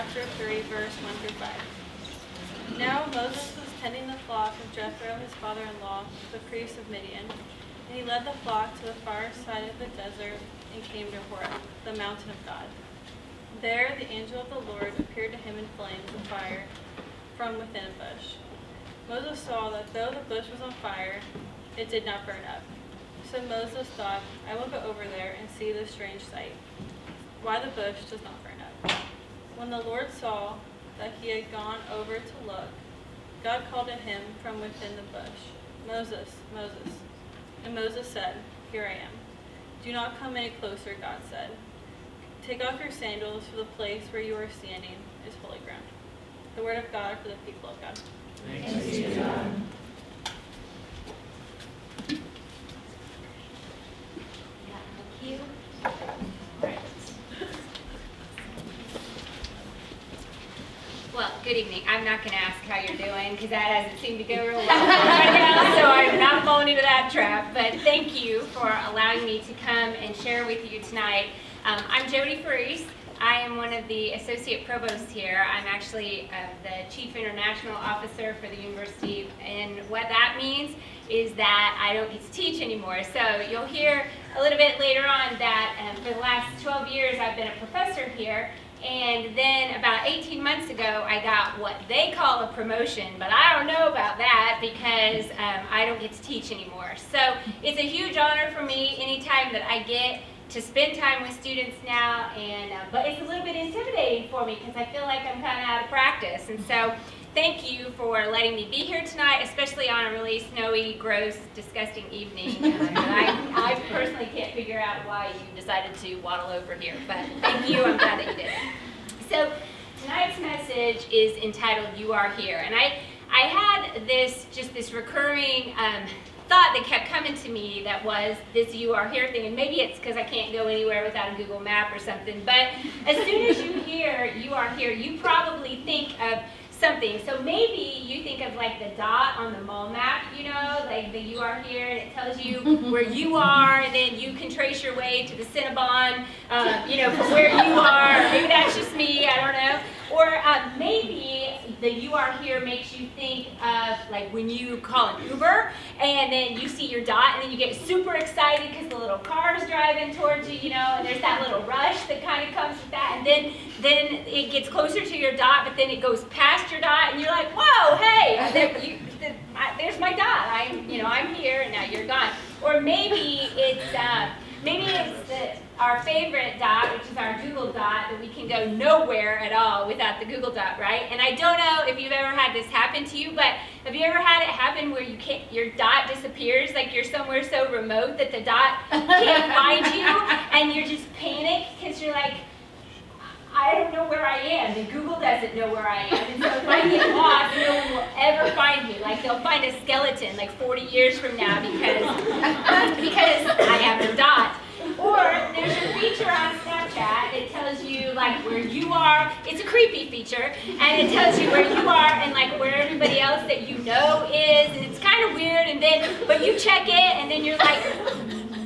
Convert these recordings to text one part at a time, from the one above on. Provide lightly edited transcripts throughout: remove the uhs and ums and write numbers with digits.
chapter 3, verse 1 through 5. Now Moses was tending the flock of Jethro, his father-in-law, the priest of Midian. And he led the flock to the far side of the desert and came to Horeb, the mountain of God. There the angel of the Lord appeared to him in flames of fire from within a bush. Moses saw that though the bush was on fire, it did not burn up. So Moses thought, I will go over there and see this strange sight, why the bush does not burn up. When the Lord saw that he had gone over to look, God called to him from within the bush, Moses, Moses. And Moses said, Here I am. Do not come any closer, God said. Take off your sandals, for the place where you are standing is holy ground. The word of God for the people of God. Thanks be to God. Thank you. Well, good evening. I'm not going to ask how you're doing because that hasn't seemed to go real well right now, so I'm not falling into that trap. But thank you for allowing me to come and share with you tonight. I'm Jodi Ferise. I am one of the associate provosts here. I'm actually the chief international officer for the university, and what that means is that I don't get to teach anymore. So you'll hear a little bit later on that for the last 12 years I've been a professor here. And then about 18 months ago, I got what they call a promotion, but I don't know about that because I don't get to teach anymore. So it's a huge honor for me anytime that I get to spend time with students now, and but it's a little bit intimidating for me because I feel like I'm kind of out of practice. And so thank you for letting me be here tonight, especially on a really snowy, gross, disgusting evening. I personally can't figure out why you decided to waddle over here, but thank you. I'm glad that you did. So tonight's message is entitled "You Are Here," and I had this recurring thought that kept coming to me that was this "you are here" thing, and maybe it's because I can't go anywhere without a Google map or something, but as soon as you hear "you are here," you probably think of something. So maybe you think of like the dot on the mall map, you know, like the "you are here," and it tells you where you are, and then you can trace your way to the Cinnabon, from where you are. Maybe that's just me, I don't know. Or maybe the "you are here" makes you think of like when you call an Uber and then you see your dot and then you get super excited because the little car is driving towards you, and there's that little rush that kind of comes with that, and then it gets closer to your dot, but then it goes past your dot and you're like, whoa, hey, there's my dot. I'm here and now you're gone. Or maybe it's our favorite dot, which is our Google dot, that we can go nowhere at all without the Google dot, right? And I don't know if you've ever had this happen to you, but have you ever had it happen where your dot disappears, like you're somewhere so remote that the dot can't find you, and you're just panicked because you're like, I don't know where I am, and Google doesn't know where I am, and so if I get lost, no one will ever find me. Like they'll find a skeleton like 40 years from now because I have the dot. Or there's a feature on Snapchat that tells you like where you are. It's a creepy feature, and it tells you where you are and like where everybody else that you know is, and it's kind of weird. But you check it, and then you're like,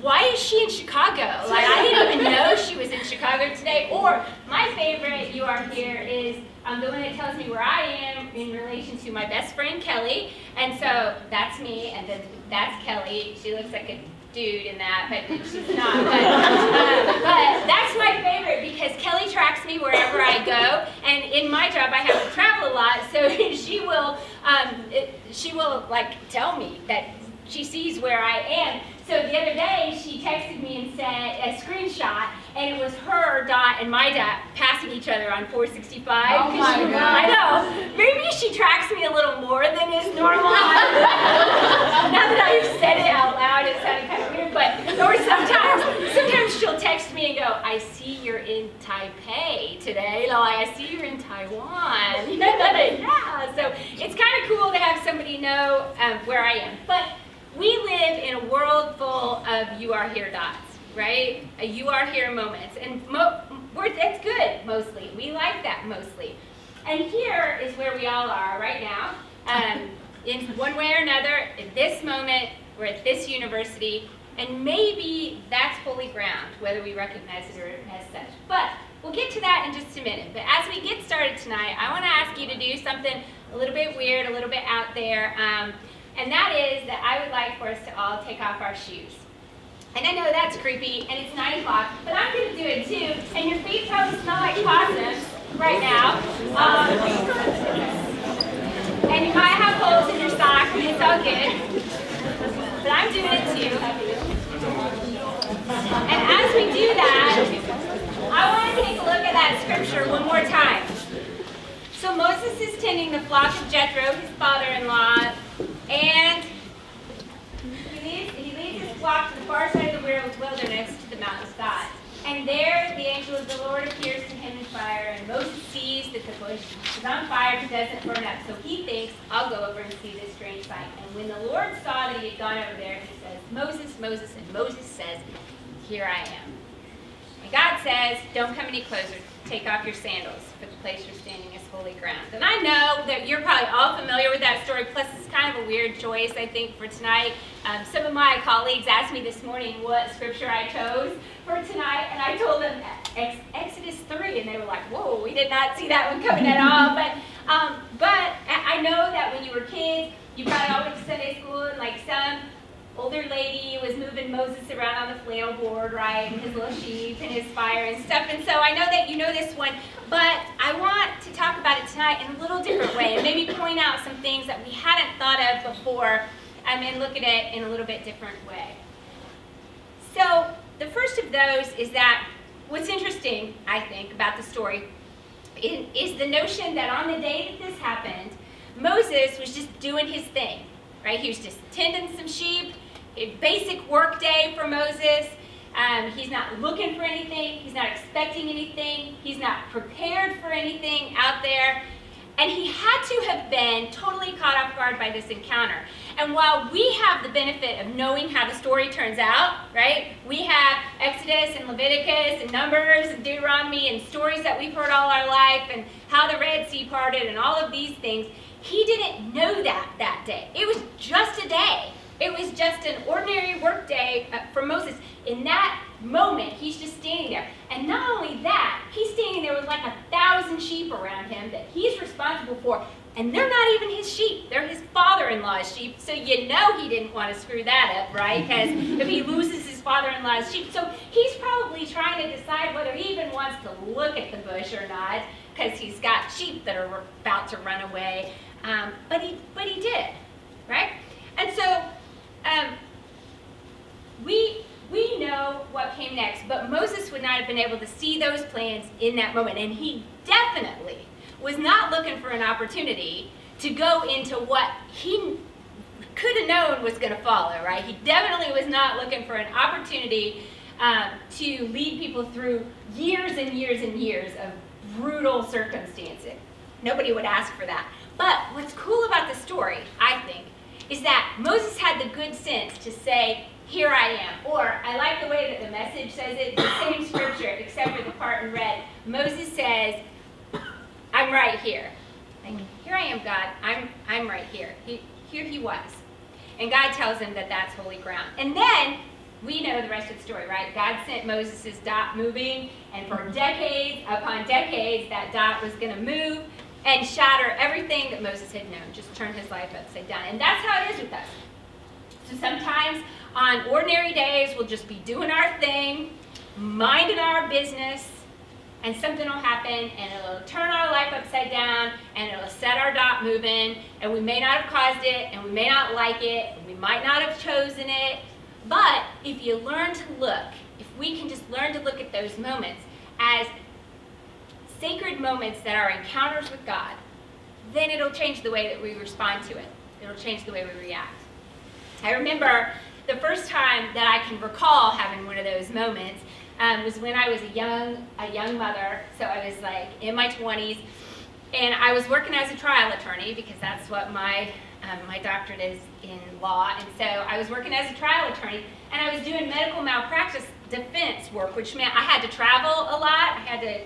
why is she in Chicago? Like I didn't even know she was in Chicago today. Or my favorite "you are here" is the one that tells me where I am in relation to my best friend Kelly, and so that's me, and then that's Kelly. She looks like a dude in that, but she's not. But that's my favorite because Kelly tracks me wherever I go, and in my job I have to travel a lot, so she will like tell me that she sees where I am. So the other day she texted me and said a screenshot, and it was her dot and my dot passing each other on 465. Oh my God. I know. Maybe she tracks me a little more than is normal. Now that I've said it out loud, it sounded kind of weird. Or sometimes she'll text me and go, I see you're in Taipei today. Like, I see you're in Taiwan. Yeah. So it's kind of cool to have somebody know where I am. But we live in a world full of "you are here" dots, right? "You are here" moments, and that's good mostly. We like that mostly. And here is where we all are right now. In one way or another, in this moment, we're at this university, and maybe that's holy ground, whether we recognize it or as such. But we'll get to that in just a minute. But as we get started tonight, I want to ask you to do something a little bit weird, a little bit out there. And that is that I would like for us to all take off our shoes. And I know that's creepy, and it's 9 o'clock, but I'm going to do it too. And your feet probably smell like possums right now. And you might have holes in your socks, and it's all good. But I'm doing it too. And as we do that, I want to take a look at that scripture one more time. So Moses is tending the flock of Jethro, his father-in-law, and he leads his flock to the far side of the wilderness to the mountain of God. And there the angel of the Lord appears to him in fire, and Moses sees that the bush is on fire but doesn't burn up. So he thinks, I'll go over and see this strange sight. And when the Lord saw that he had gone over there, he says, Moses, Moses, and Moses says, here I am. And God says, don't come any closer. Take off your sandals, for the place you're standing is holy ground. And I know that you're probably all familiar with that story, plus it's kind of a weird choice, I think, for tonight. Some of my colleagues asked me this morning what scripture I chose for tonight, and I told them Exodus 3, and they were like, whoa, we did not see that one coming at all. But I know that when you were kids, you probably all went to Sunday school, and like some older lady was moving Moses around on the flannel board, right, and his little sheep and his fire and stuff. And so I know that you know this one, but I want to talk about it tonight in a little different way and maybe point out some things that we hadn't thought of before and look at it in a little bit different way. So the first of those is that what's interesting, I think, about the story is the notion that on the day that this happened, Moses was just doing his thing, right? He was just tending some sheep. A basic work day for Moses. He's not looking for anything. He's not expecting anything. He's not prepared for anything out there. And he had to have been totally caught off guard by this encounter. And while we have the benefit of knowing how the story turns out, right? We have Exodus and Leviticus and Numbers and Deuteronomy and stories that we've heard all our life and how the Red Sea parted and all of these things. He didn't know that day. It was just a day. It was just an ordinary work day for Moses. In that moment, he's just standing there. And not only that, he's standing there with like 1,000 sheep around him that he's responsible for. And they're not even his sheep. They're his father-in-law's sheep. So you know he didn't want to screw that up, right? Because if he loses his father-in-law's sheep. So he's probably trying to decide whether he even wants to look at the bush or not, because he's got sheep that are about to run away. But he did, right? And so we know what came next, but Moses would not have been able to see those plans in that moment, and he definitely was not looking for an opportunity to go into what he could have known was going to follow, right? He definitely was not looking for an opportunity to lead people through years and years and years of brutal circumstances. Nobody would ask for that. But what's cool about the story, I think, is that Moses had the good sense to say, here I am. Or I like the way that the Message says it, the same scripture, except for the part in red. Moses says, I'm right here. Like, here I am, God. I'm right here. Here he was. And God tells him that that's holy ground. And then we know the rest of the story, right? God sent Moses' dot moving, and for decades upon decades, that dot was going to move and shatter everything that Moses had known, just turn his life upside down. And that's how it is with us. So sometimes on ordinary days, we'll just be doing our thing, minding our business, and something will happen, and it'll turn our life upside down, and it'll set our dot moving, and we may not have caused it, and we may not like it, and we might not have chosen it. But if you learn to look, if we can just learn to look at those moments as sacred moments that are encounters with God, then it'll change the way that we respond to it. It'll change the way we react. I remember the first time that I can recall having one of those moments was when I was a young mother. So I was like in my 20s, and I was working as a trial attorney because that's what my doctorate is in law. And so I was working as a trial attorney, and I was doing medical malpractice defense work, which meant I had to travel a lot. I had to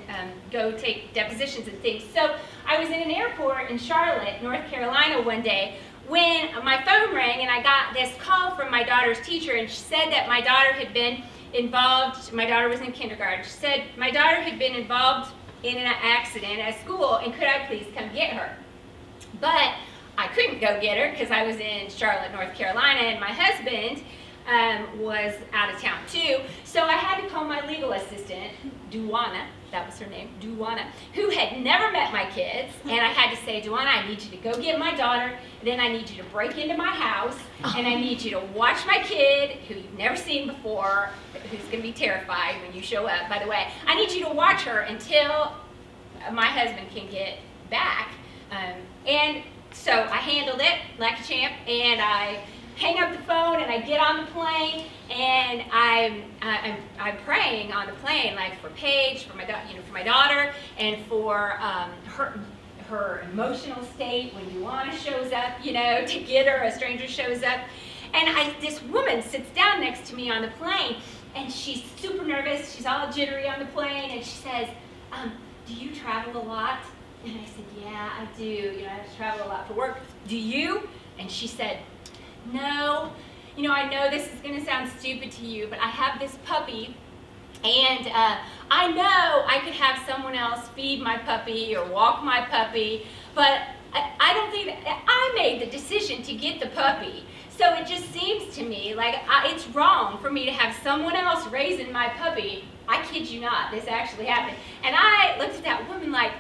go take depositions and things. So I was in an airport in Charlotte, North Carolina one day when my phone rang, and I got this call from my daughter's teacher, and she said that my daughter had been involved, my daughter was in kindergarten. She said, my daughter had been involved in an accident at school, and could I please come get her? But I couldn't go get her because I was in Charlotte, North Carolina, and my husband was out of town too. So I had to call my legal assistant, Duana, that was her name, Duana, who had never met my kids. And I had to say, Duana, I need you to go get my daughter, then I need you to break into my house, and I need you to watch my kid, who you've never seen before, who's going to be terrified when you show up, by the way. I need you to watch her until my husband can get back. And so I handled it like a champ, and I hang up the phone, and I get on the plane, and I'm praying on the plane, like for Paige, for my daughter, and for her emotional state when Luana shows up, to get her, a stranger shows up, and this woman sits down next to me on the plane, and she's super nervous, she's all jittery on the plane, and she says, do you travel a lot? And I said, yeah, I do. I have to travel a lot for work. Do you? And she said, no. I know this is going to sound stupid to you, but I have this puppy, and I know I could have someone else feed my puppy or walk my puppy, but I don't think that I made the decision to get the puppy. So it just seems to me like it's wrong for me to have someone else raising my puppy. I kid you not, this actually happened. And I looked at that woman like,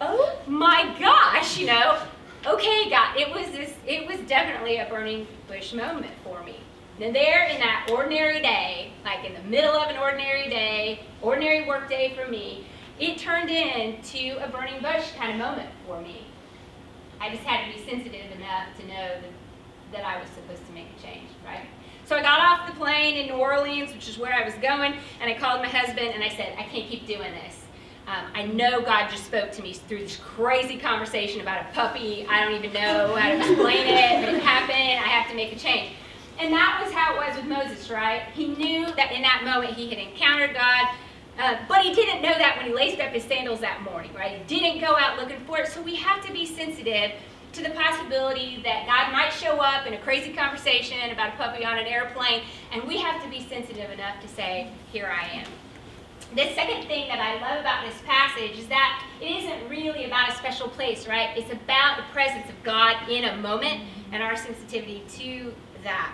oh my gosh, okay, God, it was definitely a burning bush moment for me. And there in that ordinary day, like in the middle of an ordinary day, ordinary work day for me, it turned into a burning bush kind of moment for me. I just had to be sensitive enough to know that I was supposed to make a change, right? So I got off the plane in New Orleans, which is where I was going, and I called my husband and I said, I can't keep doing this. I know God just spoke to me through this crazy conversation about a puppy. I don't even know how to explain it, but it happened. I have to make a change. And that was how it was with Moses, right? He knew that in that moment he had encountered God, but he didn't know that when he laced up his sandals that morning, right? He didn't go out looking for it. So we have to be sensitive to the possibility that God might show up in a crazy conversation about a puppy on an airplane, and we have to be sensitive enough to say, here I am. The second thing that I love about this passage is that it isn't really about a special place, right? It's about the presence of God in a moment and our sensitivity to that.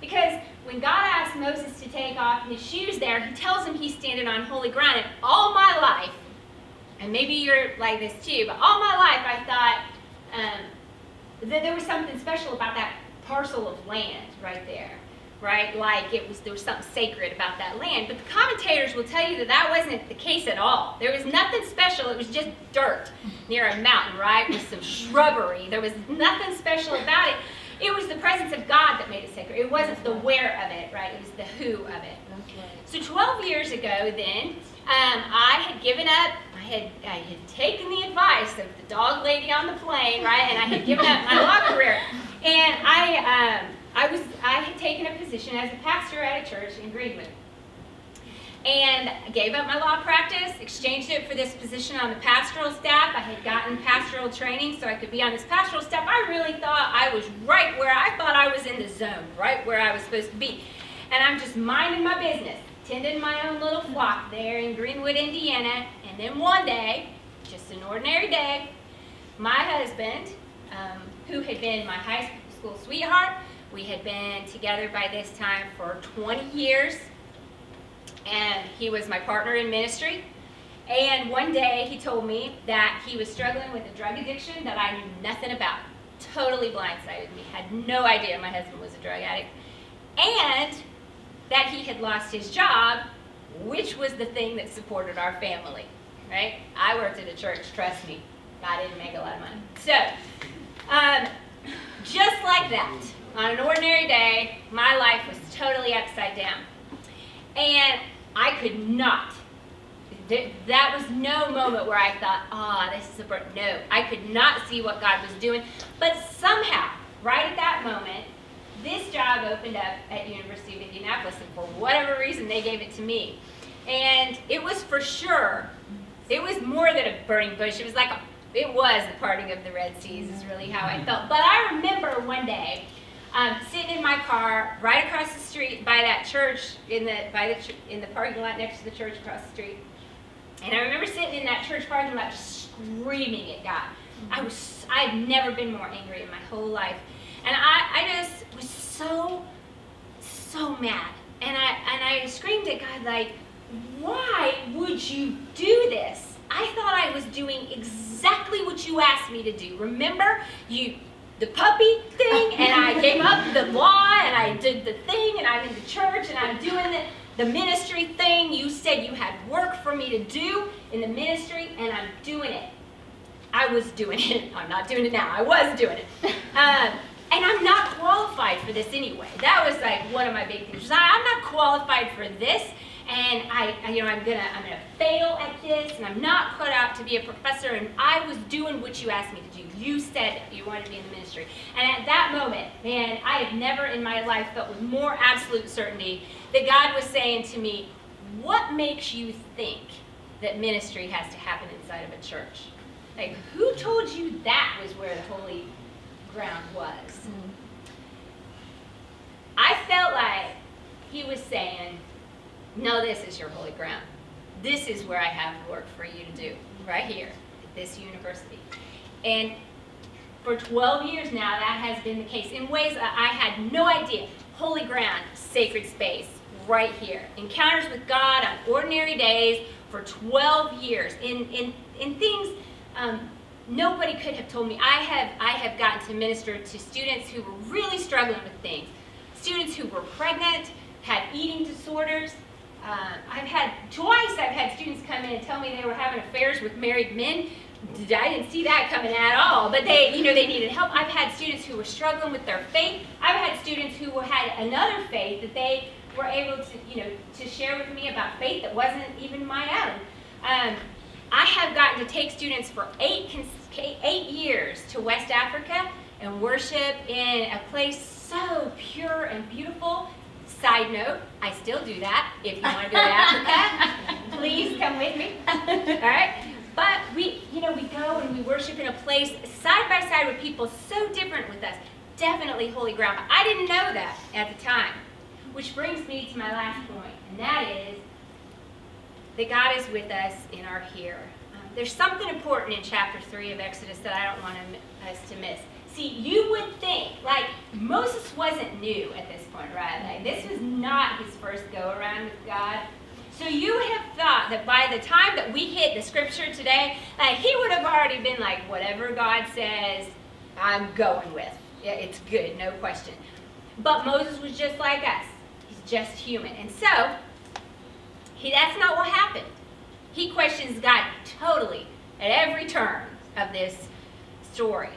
Because when God asks Moses to take off his shoes there, he tells him he's standing on holy ground. And all my life, and maybe you're like this too, but all my life I thought that there was something special about that parcel of land right there. Right? Like there was something sacred about that land. But the commentators will tell you that that wasn't the case at all. There was nothing special. It was just dirt near a mountain, right? With some shrubbery. There was nothing special about it. It was the presence of God that made it sacred. It wasn't the where of it, right? It was the who of it. So 12 years ago then, I had given up. I had taken the advice of the dog lady on the plane, right? And I had given up my law career. And I had taken a position as a pastor at a church in Greenwood. And I gave up my law practice, exchanged it for this position on the pastoral staff. I had gotten pastoral training so I could be on this pastoral staff. I really thought I was right where I thought I was in the zone, right where I was supposed to be. And I'm just minding my business, tending my own little flock there in Greenwood, Indiana. And then one day, just an ordinary day, my husband, who had been my high school sweetheart, we had been together by this time for 20 years, and he was my partner in ministry. And one day he told me that he was struggling with a drug addiction that I knew nothing about. Totally blindsided me, had no idea my husband was a drug addict, and that he had lost his job, which was the thing that supported our family, right? I worked at a church, trust me, I didn't make a lot of money. So, just like that, on an ordinary day, my life was totally upside down. And I could not, that was no moment where I thought, this is no. I could not see what God was doing. But somehow, right at that moment, this job opened up at University of Indianapolis, and for whatever reason, they gave it to me. And it was for sure, it was more than a burning bush. It was the parting of the Red Seas is really how I felt. But I remember one day, sitting in my car right across the street by that church in the parking lot next to the church across the street. And I remember sitting in that church parking lot just screaming at God. I'd never been more angry in my whole life. And I just was so mad. And I screamed at God, like, why would you do this? I thought I was doing exactly what you asked me to do. Remember, the puppy thing, and I gave up the law, and I did the thing, and I'm in the church, and I'm doing the ministry thing. You said you had work for me to do in the ministry, and I'm doing it. I was doing it. I'm not doing it now. I was doing it. And I'm not qualified for this anyway. That was like one of my big things. I'm not qualified for this, and I'm gonna fail at this, and I'm not cut out to be a professor. And I was doing what you asked me to do. You said you wanted to be in the ministry, and at that moment, man, I have never in my life felt with more absolute certainty that God was saying to me, "What makes you think that ministry has to happen inside of a church? Like, who told you that was where the holy ground was?" I felt like he was saying, no, this is your holy ground. This is where I have work for you to do, right here at this university. And for 12 years now, that has been the case in ways that I had no idea. Holy ground, sacred space, right here. Encounters with God on ordinary days for 12 years in things nobody could have told me. I have gotten to minister to students who were really struggling with things. Students who were pregnant, had eating disorders. I've had students come in and tell me they were having affairs with married men. I didn't see that coming at all, but they needed help. I've had students who were struggling with their faith. I've had students who had another faith that they were able to share with me about faith that wasn't even my own. I have gotten to take students for 8 years to West Africa and worship in a place so pure and beautiful. Side note, I still do that. If you want to go to Africa, please come with me. All right? But we go and we worship in a place side by side with people so different with us. Definitely holy ground. But I didn't know that at the time. Which brings me to my last point, and that is that God is with us in our here. There's something important in chapter 3 of Exodus that I don't want us to miss. See, you would think, like, Moses wasn't new at this point, right? Like, this was not his first go-around with God. So you would have thought that by the time that we hit the scripture today, like, he would have already been like, whatever God says, I'm going with. Yeah, it's good, no question. But Moses was just like us. He's just human. And so, that's not what happened. He questions God totally at every turn of this story.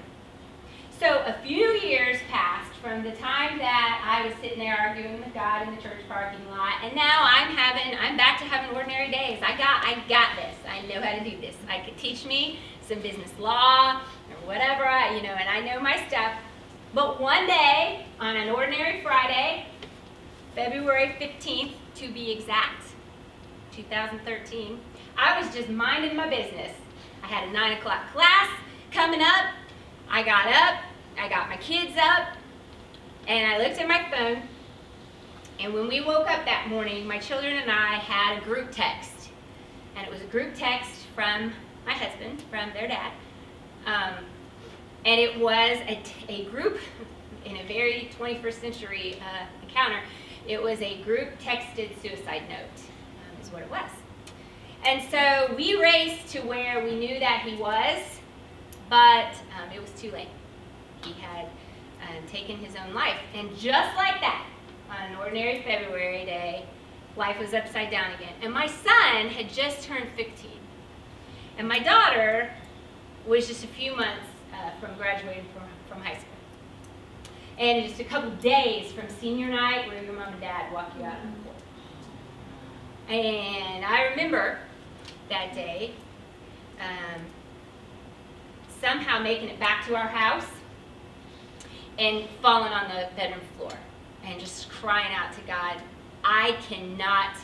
So a few years passed from the time that I was sitting there arguing with God in the church parking lot, and now I'm back to having ordinary days. I got this. I know how to do this. I could teach me some business law or whatever, and I know my stuff. But one day, on an ordinary Friday, February 15th to be exact, 2013, I was just minding my business. I had a 9 o'clock class coming up. I got up, I got my kids up, and I looked at my phone, and when we woke up that morning, my children and I had a group text, and it was a group text from my husband, from their dad, and it was a group, in a very 21st century encounter, it was a group texted suicide note, is what it was. And so we raced to where we knew that he was, but it was too late. He had taken his own life. And just like that, on an ordinary February day, life was upside down again. And my son had just turned 15. And my daughter was just a few months from graduating from high school. And just a couple days from senior night where your mom and dad walk you out on the porch. And I remember that day somehow making it back to our house and falling on the bedroom floor and just crying out to God, I cannot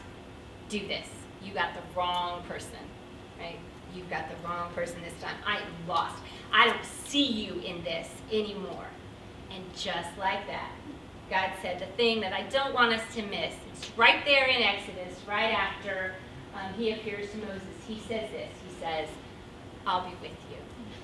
do this. You got the wrong person, right? You've got the wrong person this time. I am lost. I don't see you in this anymore. And just like that, God said, the thing that I don't want us to miss. It's right there in Exodus, right after he appears to Moses. He says this. He says, I'll be with you.